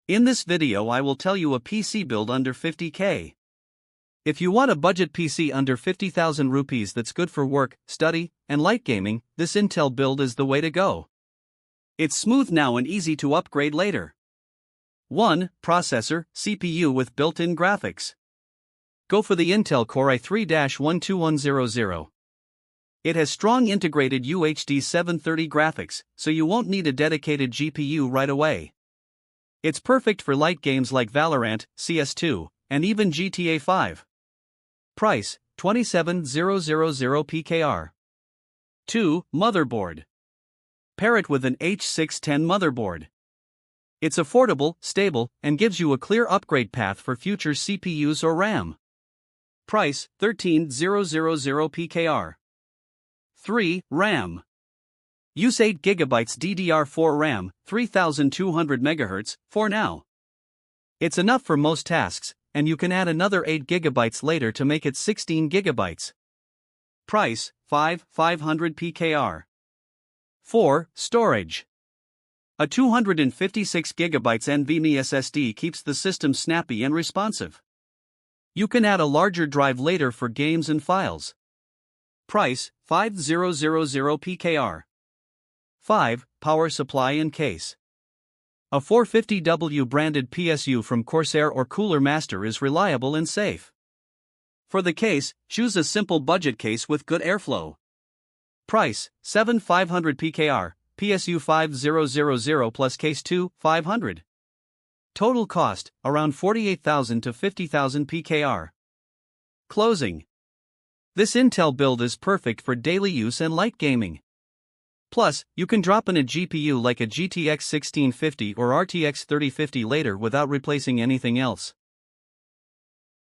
In this video I will tell you a PC build under 50k. If you want a budget PC under 50,000 rupees that's good for work, study, and light gaming, this Intel build is the way to go. It's smooth now and easy to upgrade later. 1. Processor, CPU with built-in graphics. Go for the Intel Core i3-12100. It has strong integrated UHD 730 graphics, so you won't need a dedicated GPU right away. It's perfect for light games like Valorant, CS2, and even GTA 5. Price, 27,000 PKR. 2. Motherboard. Pair it with an H610 motherboard. It's affordable, stable, and gives you a clear upgrade path for future CPUs or RAM. Price, 13,000 PKR. 3. RAM. Use 8GB DDR4 RAM, 3200 MHz, for now. It's enough for most tasks, and you can add another 8GB later to make it 16GB. Price, 5,500 PKR. 4. Storage. A 256GB NVMe SSD keeps the system snappy and responsive. You can add a larger drive later for games and files. Price, 5,000 PKR. 5. Power supply and case. A 450W branded PSU from Corsair or Cooler Master is reliable and safe. For the case, choose a simple budget case with good airflow. Price, 7,500 PKR, PSU 5000 plus case 2,500. Total cost, around 48,000 to 50,000 PKR. Closing. This Intel build is perfect for daily use and light gaming. Plus, you can drop in a GPU like a GTX 1650 or RTX 3050 later without replacing anything else.